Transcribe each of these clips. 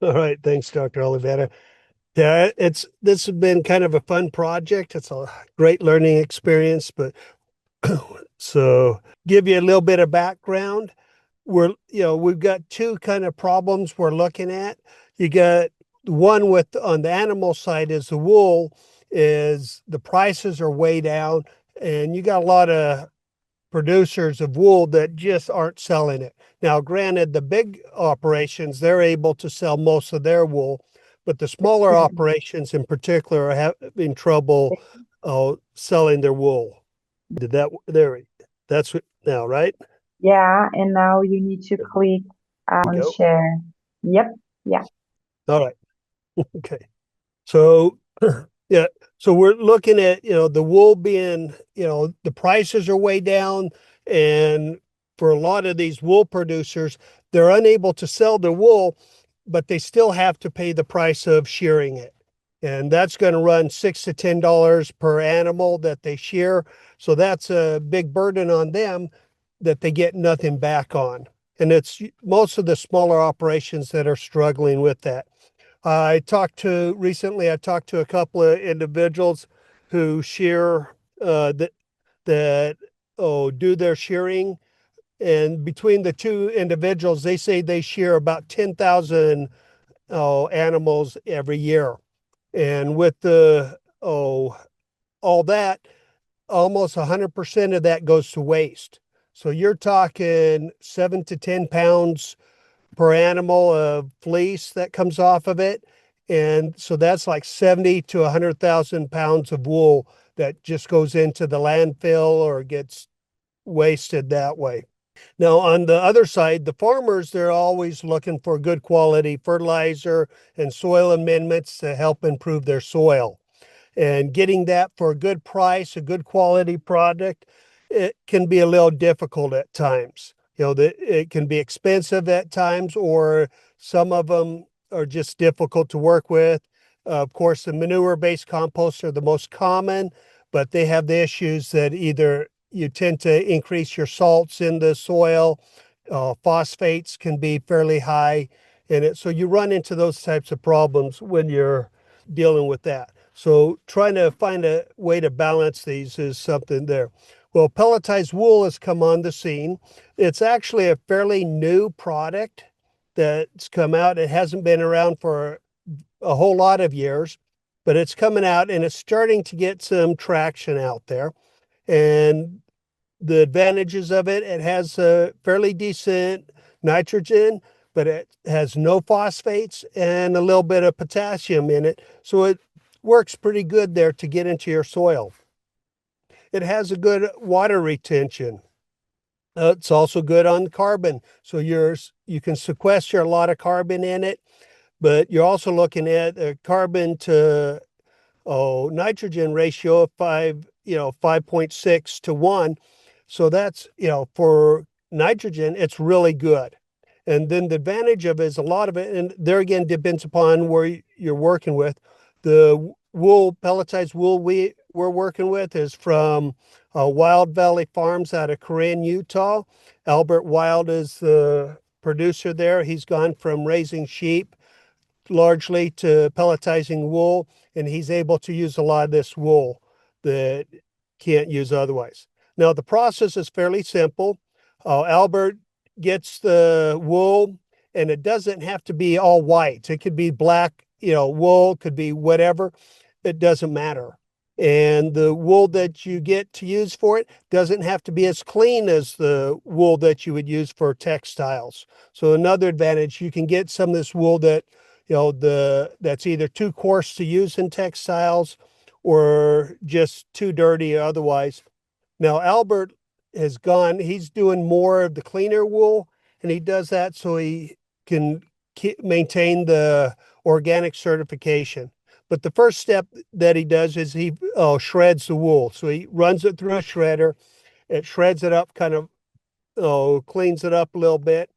All right, thanks, Dr. Oliveira. Yeah, this has been kind of a fun project. It's a great learning experience, but so give you a little bit of background. We've got two kind of problems we're looking at. You got one with on the animal side is the wool is the prices are way down, and you got a lot of producers of wool that just aren't selling it. Now, granted, the big operations, they're able to sell most of their wool, but the smaller Mhm. operations in particular are having trouble selling their wool. Did that there? That's what now, right? Yeah, and now you need to There click we on go. share. Yep, yeah. All right. Okay. So yeah, so we're looking at, the wool being, the prices are way down, and for a lot of these wool producers, they're unable to sell their wool, but they still have to pay the price of shearing it. And that's going to run $6 to $10 per animal that they shear. So that's a big burden on them that they get nothing back on. And it's most of the smaller operations that are struggling with that. I talked to a couple of individuals who shear that do their shearing, and between the two individuals, they say they shear about 10,000 animals every year, and with the all that, almost 100% of that goes to waste. So you're talking 7 to 10 pounds per animal of fleece that comes off of it. And so that's like 70 to 100,000 pounds of wool that just goes into the landfill or gets wasted that way. Now, on the other side, the farmers, they're always looking for good quality fertilizer and soil amendments to help improve their soil. And getting that for a good price, a good quality product, it can be a little difficult at times. It can be expensive at times, or some of them are just difficult to work with. Of course, the manure-based composts are the most common, but they have the issues that either you tend to increase your salts in the soil, phosphates can be fairly high in it. So you run into those types of problems when you're dealing with that. So trying to find a way to balance these is something there. Well, pelletized wool has come on the scene. It's actually a fairly new product that's come out. It hasn't been around for a whole lot of years, but it's coming out and it's starting to get some traction out there. And the advantages of it, it has a fairly decent nitrogen, but it has no phosphates and a little bit of potassium in it. So it works pretty good there to get into your soil. It has a good water retention. It's also good on carbon. So you can sequester a lot of carbon in it, but you're also looking at a carbon to nitrogen ratio of 5.6 to 1. So that's, for nitrogen, it's really good. And then the advantage of it is a lot of it, and there again depends upon where you're working with. The wool, pelletized wool we're working with is from Wild Valley Farms out of Corinne, Utah. Albert Wild is the producer there. He's gone from raising sheep largely to pelletizing wool, and he's able to use a lot of this wool that can't use otherwise. Now, the process is fairly simple. Albert gets the wool, and it doesn't have to be all white. It could be black, wool, could be whatever. It doesn't matter. And the wool that you get to use for it doesn't have to be as clean as the wool that you would use for textiles. So another advantage, you can get some of this wool that that's either too coarse to use in textiles or just too dirty otherwise. Now Albert he's doing more of the cleaner wool, and he does that so he can maintain the organic certification. But the first step that he does is he shreds the wool. So he runs it through a shredder. It shreds it up, kind of cleans it up a little bit.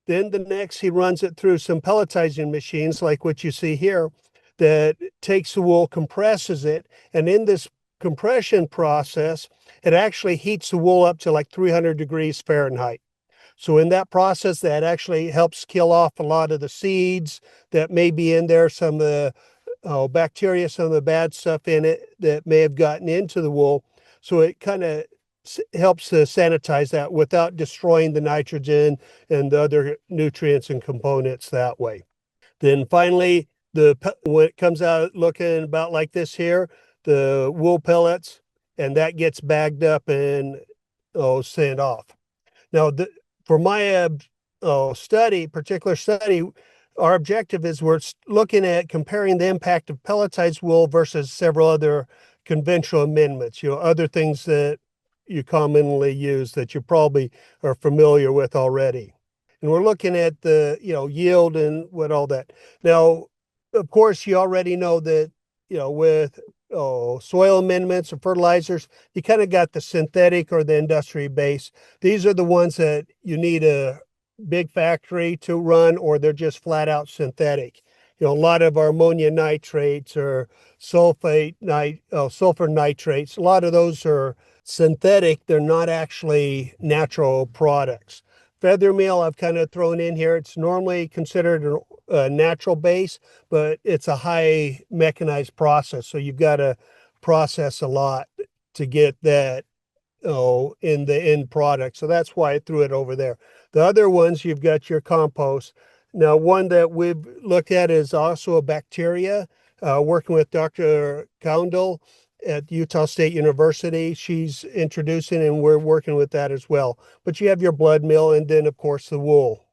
Then the next, he runs it through some pelletizing machines like what you see here that takes the wool, compresses it. And in this compression process, it actually heats the wool up to like 300 degrees Fahrenheit. So in that process, that actually helps kill off a lot of the seeds that may be in there, some of the bacteria, some of the bad stuff in it that may have gotten into the wool. So it kind of helps to sanitize that without destroying the nitrogen and the other nutrients and components that way. Then finally, when it comes out looking about like this here, the wool pellets, and that gets bagged up and sent off. Now, for my particular study, our objective is we're looking at comparing the impact of pelletized wool versus several other conventional amendments, other things that you commonly use that you probably are familiar with already. And we're looking at the, yield and what all that. Now, of course, you already know that, with soil amendments or fertilizers, you kind of got the synthetic or the industry base. These are the ones that you need a big factory to run, or they're just flat out synthetic. A lot of our ammonia nitrates or sulfur nitrates, a lot of those are synthetic. They're not actually natural products. Feather meal I've kind of thrown in here. It's normally considered a natural base, but it's a high mechanized process. So you've got to process a lot to get that in the end product. So that's why I threw it over there. The other ones, you've got your compost. Now, one that we've looked at is also a bacteria, working with Dr. Coundel at Utah State University. She's introducing, and we're working with that as well. But you have your blood meal and then, of course, the wool.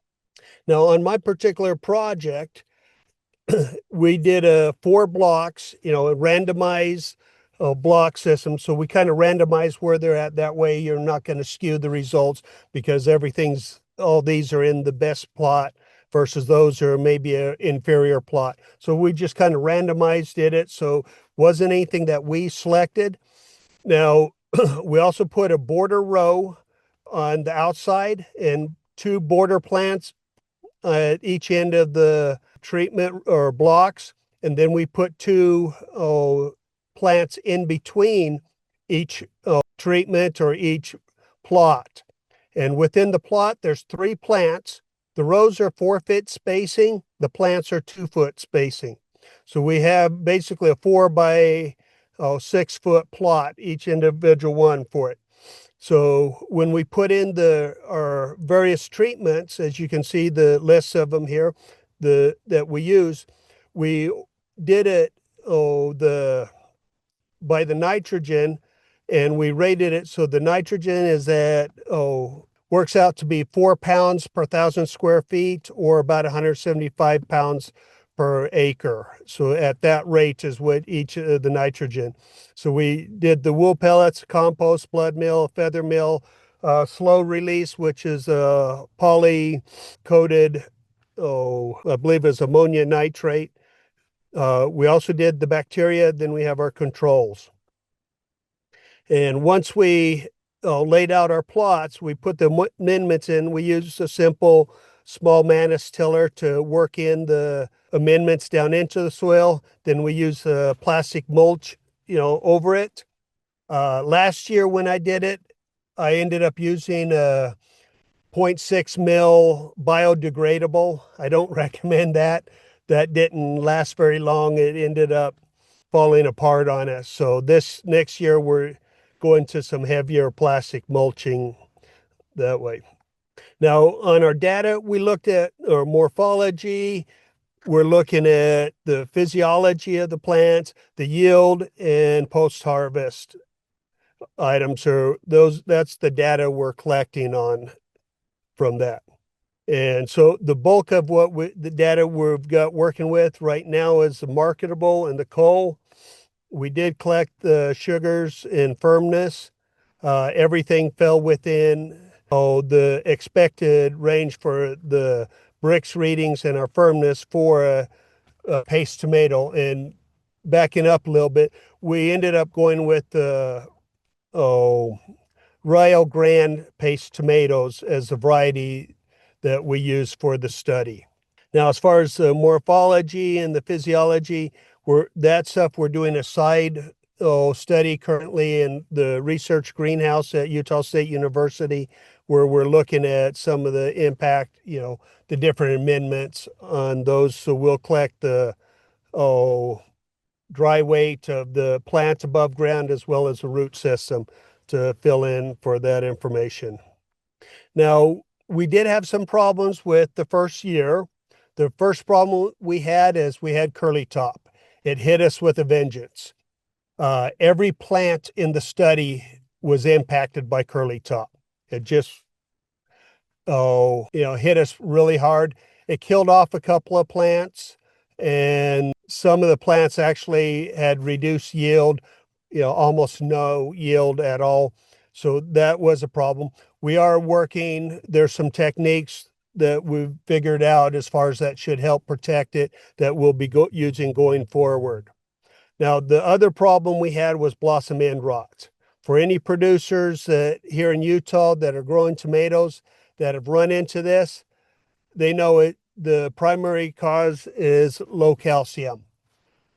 Now, on my particular project, we did 4 blocks, a randomized block system. So we kind of randomize where they're at. That way you're not going to skew the results because all these are in the best plot versus those are maybe an inferior plot. So we just kind of randomized it. So wasn't anything that we selected. Now, we also put a border row on the outside and 2 border plants at each end of the treatment or blocks. And then we put 2 plants in between each treatment or each plot. And within the plot, there's 3 plants. The rows are 4-foot spacing. The plants are 2-foot spacing. So we have basically a 4 by 6-foot plot, each individual one for it. So when we put in our various treatments, as you can see the lists of them here, that we use, we did it by the nitrogen, and we rated it. So the nitrogen is works out to be 4 pounds per 1,000 square feet, or about 175 pounds per acre. So at that rate is what each of the nitrogen. So we did the wool pellets, compost, blood meal, feather meal, slow release, which is a poly-coated, I believe it's ammonia nitrate. We also did the bacteria, then we have our controls. And once we laid out our plots, we put the amendments in. We used a simple small Manus tiller to work in the amendments down into the soil. Then we use plastic mulch, over it. Last year when I did it, I ended up using a 0.6 mil biodegradable. I don't recommend that. That didn't last very long. It ended up falling apart on us. So this next year we're going to some heavier plastic mulching that way. Now on our data, we looked at our morphology. We're looking at the physiology of the plants, the yield, and post-harvest items. That's the data we're collecting on from that. And so the bulk of the data we've got working with right now is the marketable and the coal. We did collect the sugars and firmness. Everything fell within the expected range for the Brix readings and our firmness for a paste tomato. And backing up a little bit, we ended up going with the Rio Grande paste tomatoes as a variety that we use for the study. Now, as far as the morphology and the physiology, we're doing a side study currently in the research greenhouse at Utah State University. where we're looking at some of the impact, the different amendments on those. So we'll collect the dry weight of the plants above ground as well as the root system to fill in for that information. Now, we did have some problems with the first year. The first problem we had is we had curly top. It hit us with a vengeance. Every plant in the study was impacted by curly top. It just, hit us really hard. It killed off a couple of plants, and some of the plants actually had reduced yield, almost no yield at all. So that was a problem. We are working, there's some techniques that we've figured out as far as that should help protect it that we'll be using going forward. Now, the other problem we had was blossom end rot. For any producers here in Utah that are growing tomatoes that have run into this, they know it. The primary cause is low calcium.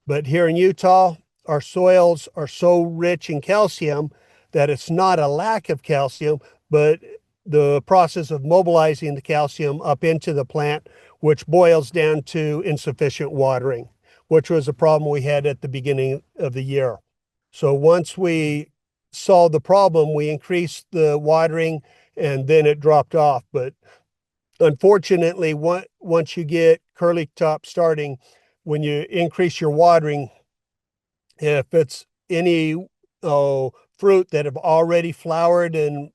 But here in Utah, our soils are so rich in calcium that it's not a lack of calcium, but the process of mobilizing the calcium up into the plant, which boils down to insufficient watering, which was a problem we had at the beginning of the year. So once we solved the problem, we increased the watering and then it dropped off. But unfortunately, once you get curly top starting, when you increase your watering, if it's any fruit that have already flowered and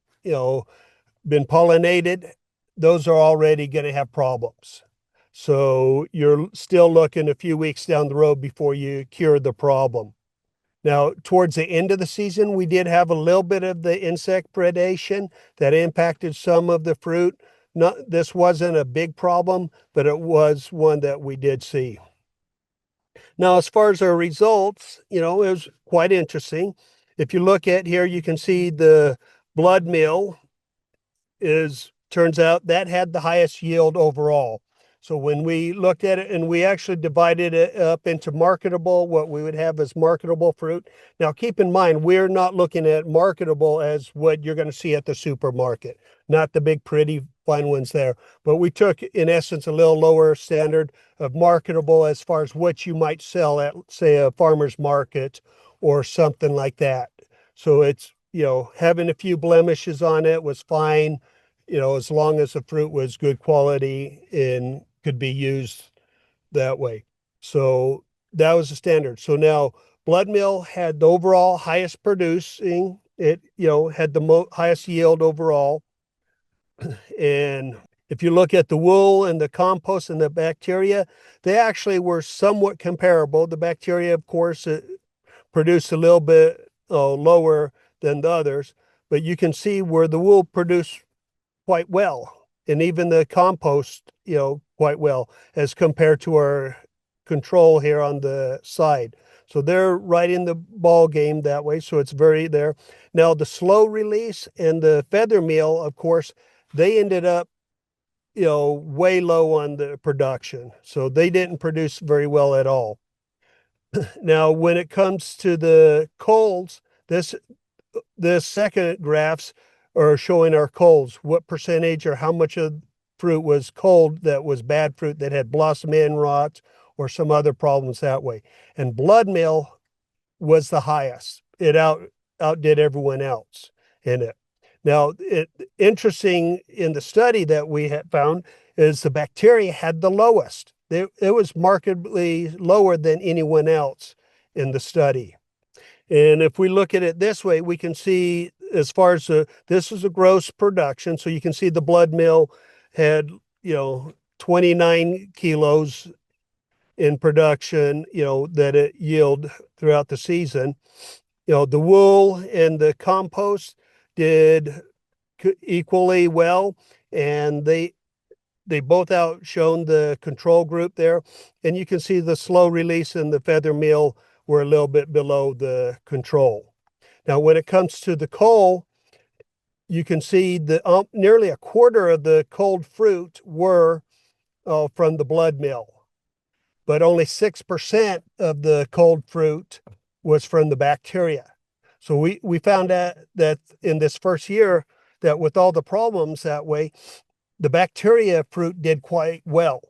been pollinated, those are already going to have problems. So you're still looking a few weeks down the road before you cure the problem. Now, towards the end of the season, we did have a little bit of the insect predation that impacted some of the fruit. This wasn't a big problem, but it was one that we did see. Now, as far as our results, it was quite interesting. If you look at here, you can see the blood meal turns out that had the highest yield overall. So when we looked at it, and we actually divided it up into marketable, what we would have as marketable fruit. Now, keep in mind, we're not looking at marketable as what you're going to see at the supermarket, not the big, pretty, fine ones there. But we took, in essence, a little lower standard of marketable as far as what you might sell at, say, a farmer's market or something like that. So it's, having a few blemishes on it was fine, as long as the fruit was good quality and could be used that way. So that was the standard. So now blood meal had the overall highest producing. It, had the highest yield overall. And if you look at the wool and the compost and the bacteria, they actually were somewhat comparable. The bacteria, of course, produced a little bit lower than the others, but you can see where the wool produced quite well, and even the compost, quite well as compared to our control here on the side. So they're right in the ball game that way. So it's very there. Now the slow release and the feather meal, of course, they ended up, way low on the production. So they didn't produce very well at all. Now, when it comes to the colds, the second graphs are showing our colds, what percentage or how much of fruit was cold that was bad fruit that had blossom end rot or some other problems that way. And blood meal was the highest. It outdid everyone else in it. Now, interesting in the study that we had found is the bacteria had the lowest. It was markedly lower than anyone else in the study. And if we look at it this way, we can see as far as this is a gross production. So you can see the blood meal had, 29 kilos in production, that it yield throughout the season. The wool and the compost did equally well, and they both outshone the control group there. And you can see the slow release and the feather meal were a little bit below the control. Now, when it comes to the coal, you can see the nearly a quarter of the cold fruit were from the blood meal, but only 6% of the cold fruit was from the bacteria. So we found out that in this first year, that with all the problems that way, the bacteria fruit did quite well.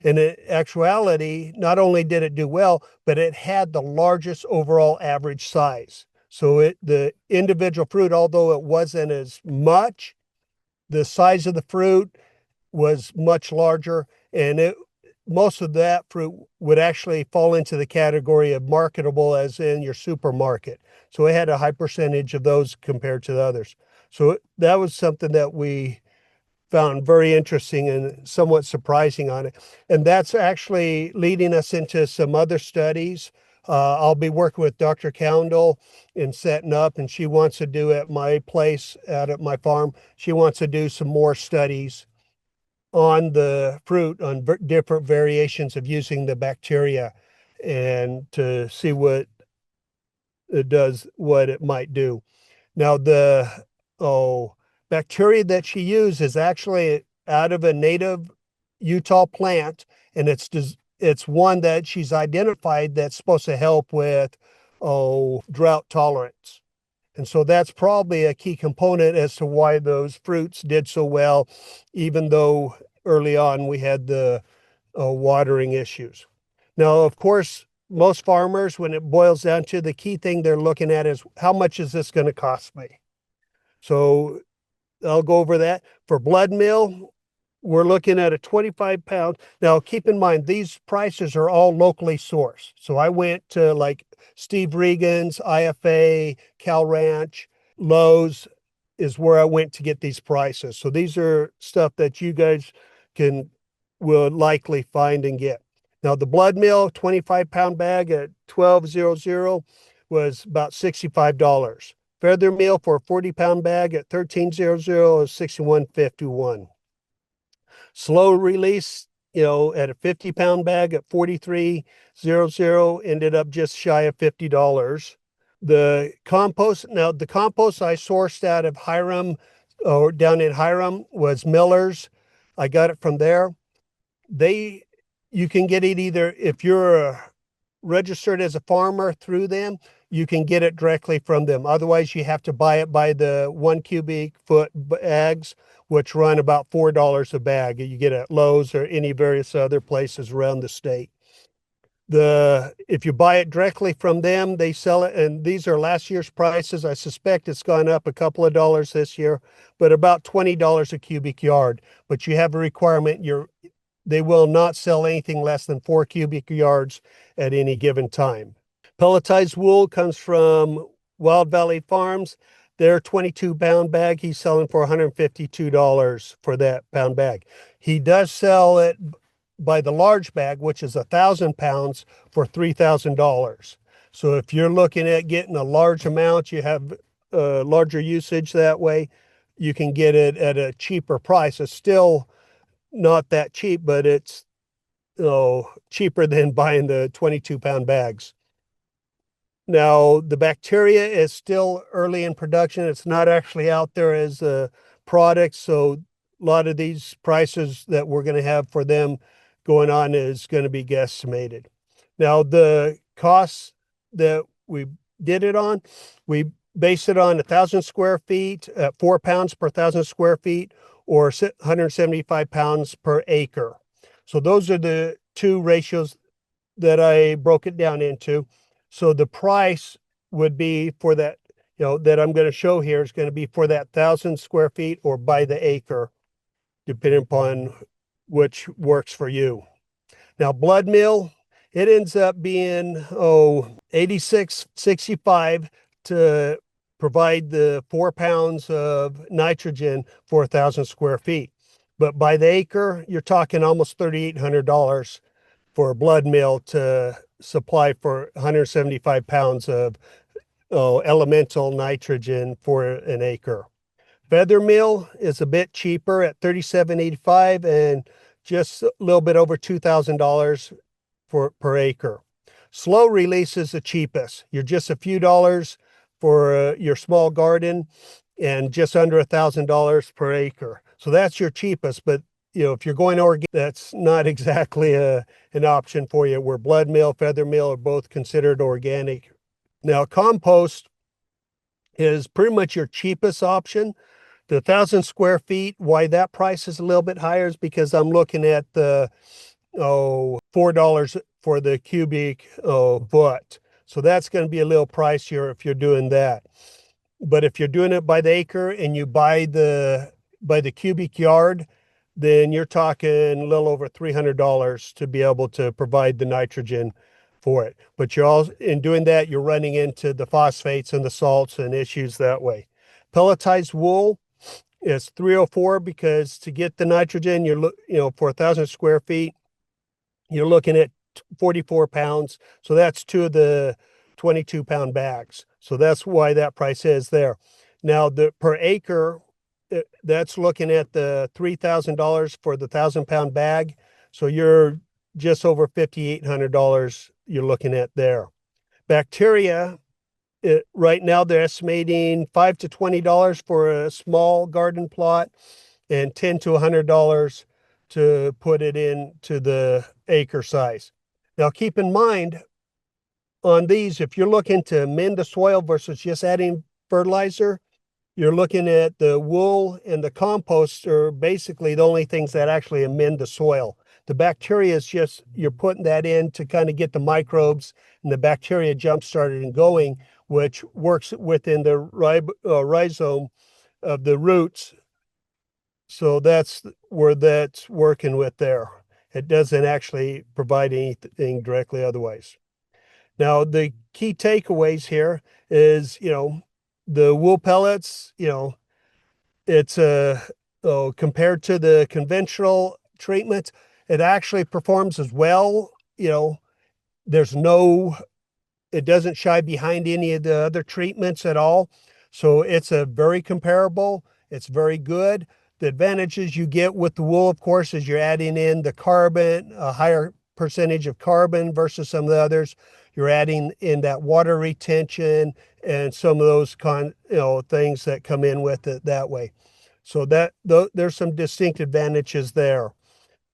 And in actuality, not only did it do well, but it had the largest overall average size. So the individual fruit, although it wasn't as much, the size of the fruit was much larger, and most of that fruit would actually fall into the category of marketable, as in your supermarket. So it had a high percentage of those compared to the others. So that was something that we found very interesting and somewhat surprising on it. And that's actually leading us into some other studies. I'll be working with Dr. Coundle in setting up, and she wants to do at my place out at my farm. She wants to do some more studies on the fruit, on different variations of using the bacteria, and to see what it does, what it might do. Now, the bacteria that she used is actually out of a native Utah plant, and it's one that she's identified that's supposed to help with drought tolerance. And so that's probably a key component as to why those fruits did so well, even though early on we had the watering issues. Now, of course, most farmers, when it boils down to, the key thing they're looking at is how much is this going to cost me? So I'll go over that. For blood meal, we're looking at a 25 pound. Now, keep in mind, these prices are all locally sourced. So I went to like Steve Regan's, IFA, Cal Ranch, Lowe's is where I went to get these prices. So these are stuff that you guys will likely find and get. Now, the blood meal 25-pound bag at 1200 was about $65. Feather meal for a 40-pound bag at 1300 is $61.51. Slow release, at a 50-pound bag at 4300 ended up just shy of $50. The compost I sourced out of Hiram, or down in Hiram, was Miller's. I got it from there. You can get it either, if you're registered as a farmer through them, you can get it directly from them. Otherwise, you have to buy it by the 1 cubic foot bags, which run about $4 a bag. You get it at Lowe's or any various other places around the state. If you buy it directly from them, they sell it, and these are last year's prices. I suspect it's gone up a couple of dollars this year, but about $20 a cubic yard. But you have a requirement, they will not sell anything less than 4 cubic yards at any given time. Pelletized wool comes from Wild Valley Farms. Their 22-pound bag, he's selling for $152 for that pound bag. He does sell it by the large bag, which is 1,000 pounds, for $3,000. So if you're looking at getting a large amount, you have larger usage that way, you can get it at a cheaper price. It's still not that cheap, but it's cheaper than buying the 22-pound bags. Now, the bacteria is still early in production. It's not actually out there as a product. So a lot of these prices that we're going to have for them going on is going to be guesstimated. Now, the costs that we did it on, we based it on 1,000 square feet at 4 pounds per 1,000 square feet, or 175 pounds per acre. So those are the two ratios that I broke it down into. So the price would be for that, that I'm going to show here, is going to be for that 1,000 square feet or by the acre, depending upon which works for you. Now, blood meal, it ends up being $86.65 to provide the 4 pounds of nitrogen for 1,000 square feet. But by the acre, you're talking almost $3,800 for a blood meal to supply for 175 pounds of elemental nitrogen for an acre. Feather meal is a bit cheaper at $37.85 and just a little bit over $2,000 per acre. Slow release is the cheapest. You're just a few dollars for your small garden and just under $1,000 per acre. So that's your cheapest, but if you're going organic, that's not exactly an option for you, where blood meal, feather meal are both considered organic. Now, compost is pretty much your cheapest option. The 1,000 square feet, why that price is a little bit higher is because I'm looking at the $4 for the cubic foot. So that's going to be a little pricier if you're doing that. But if you're doing it by the acre and you by the cubic yard, then you're talking a little over $300 to be able to provide the nitrogen for it. But you're all in doing that, you're running into the phosphates and the salts and issues that way. Pelletized wool is 304 because to get the nitrogen, for 1,000 square feet, you're looking at 44 pounds. So that's two of the 22-pound bags. So that's why that price is there. Now, the per acre, that's looking at the $3,000 for the 1,000-pound bag. So you're just over $5,800 you're looking at there. Bacteria, right now they're estimating $5 to $20 for a small garden plot and $10 to $100 to put it into the acre size. Now, keep in mind on these, if you're looking to amend the soil versus just adding fertilizer, you're looking at the wool and the compost are basically the only things that actually amend the soil. The bacteria is just, you're putting that in to kind of get the microbes and the bacteria jump started and going, which works within the rhizome of the roots. So that's where that's working with there. It doesn't actually provide anything directly otherwise. Now, the key takeaways here is, the wool pellets, it's compared to the conventional treatment, it actually performs as well. There's no, it doesn't shy behind any of the other treatments at all. So it's a very comparable, it's very good. The advantages you get with the wool, of course, is you're adding in the carbon, a higher percentage of carbon versus some of the others. You're adding in that water retention and some of those things that come in with it that way. So there's some distinct advantages there.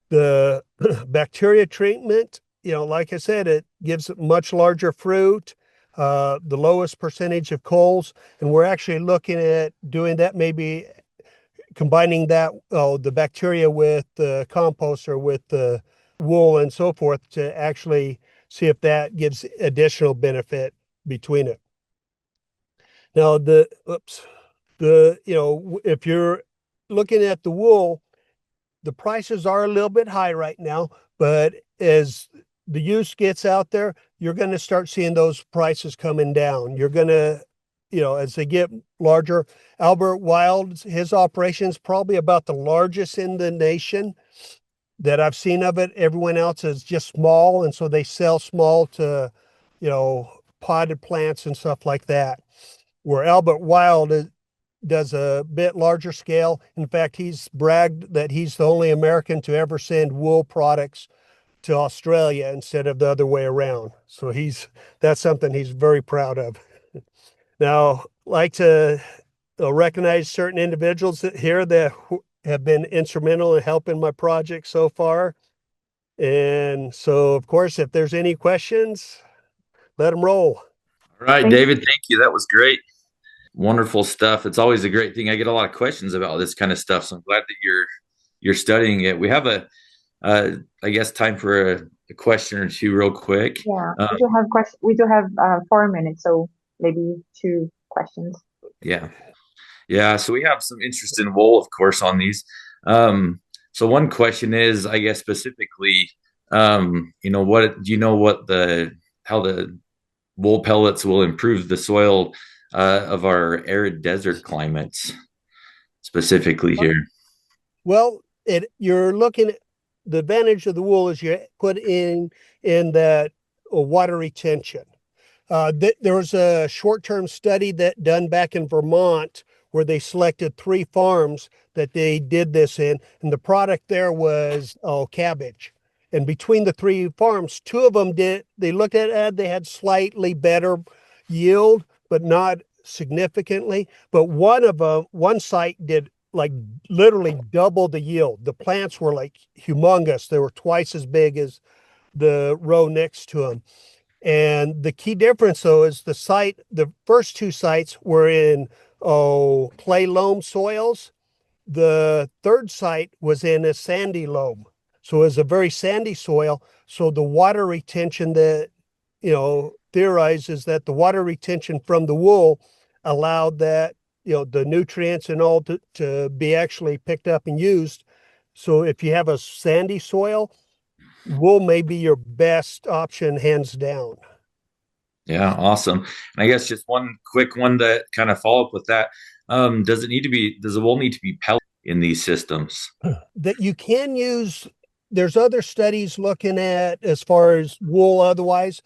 The bacteria treatment, like I said, it gives much larger fruit, the lowest percentage of coals, and we're actually looking at doing that, maybe combining that, the bacteria with the compost or with the wool and so forth to actually see if that gives additional benefit between it. Now, if you're looking at the wool, the prices are a little bit high right now, but as the use gets out there, you're going to start seeing those prices coming down. You're going to, as they get larger, Albert Wild's, his operation is probably about the largest in the nation that I've seen of it. Everyone else is just small, and so they sell small to, potted plants and stuff like that. Where Albert Wild does a bit larger scale. In fact, he's bragged that he's the only American to ever send wool products to Australia instead of the other way around. So that's something he's very proud of. Now, like to recognize certain individuals here that have been instrumental in helping my project so far. And so, of course, if there's any questions, let them roll. All right, Thank David, thank you. That was great. Wonderful stuff. It's always a great thing. I get a lot of questions about this kind of stuff, so I'm glad that you're studying it. We have I guess, time for a question or two, real quick. Yeah, we do have 4 minutes, so maybe two questions. Yeah, yeah. So we have some interest in wool, of course, on these. So one question is, I guess, specifically, what do you know what the how the wool pellets will improve the soil of our arid desert climates, specifically here? Well, you're looking at the advantage of the wool is you put in that water retention. There was a short-term study that done back in Vermont where they selected 3 farms that they did this in, and the product there was cabbage. And between the 3 farms, 2 of them they looked at it, they had slightly better yield, but not significantly. But one site did like literally double the yield. The plants were like humongous. They were twice as big as the row next to them. And the key difference, though, is the first 2 sites were in clay loam soils. The third site was in a sandy loam. So it was a very sandy soil. So the water retention that, theorizes that the water retention from the wool allowed that, the nutrients and all to be actually picked up and used. So if you have a sandy soil, wool may be your best option, hands down. Yeah, awesome. And I guess just one quick one to kind of follow up with that. Does the wool need to be pellet in these systems? That you can use, there's other studies looking at as far as wool otherwise.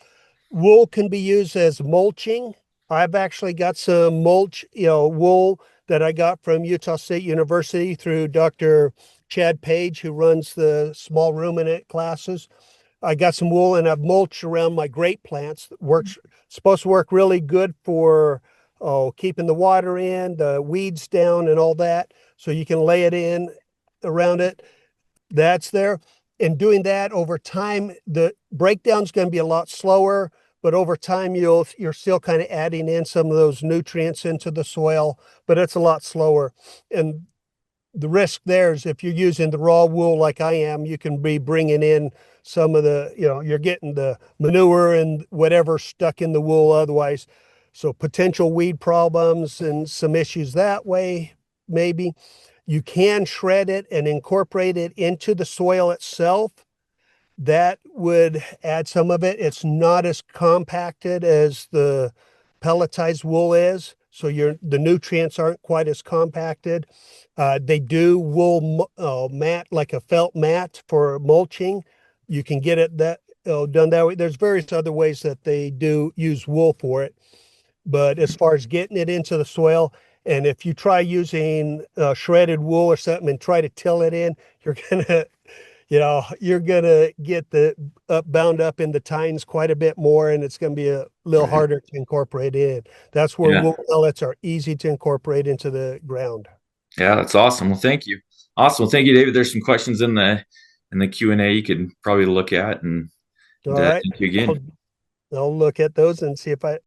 Wool can be used as mulching. I've actually got some mulch, wool that I got from Utah State University through Dr. Chad Page, who runs the small ruminant classes. I got some wool and I've mulched around my grape plants. Works supposed to work really good for keeping the water in, the weeds down, and all that. So you can lay it in around it. That's there. And doing that over time, the breakdown's going to be a lot slower, but over time you're still kind of adding in some of those nutrients into the soil, but it's a lot slower. And the risk there is if you're using the raw wool like I am, you can be bringing in some of the, you're getting the manure and whatever stuck in the wool otherwise. So potential weed problems and some issues that way, maybe. You can shred it and incorporate it into the soil itself. That would add some of it. It's not as compacted as the pelletized wool is, so the nutrients aren't quite as compacted. They do wool mat, like a felt mat for mulching. You can get it done that way. There's various other ways that they do use wool for it. But as far as getting it into the soil, and if you try using shredded wool or something and try to till it in, you're gonna, you're gonna get the bound up in the tines quite a bit more, and it's gonna be a little Right. harder to incorporate in. That's where Yeah. wool pellets are easy to incorporate into the ground. Yeah, that's awesome. Well, thank you. Awesome. Well, thank you, David. There's some questions in the Q&A you could probably look at, and All right. thank you again. I'll look at those and see if I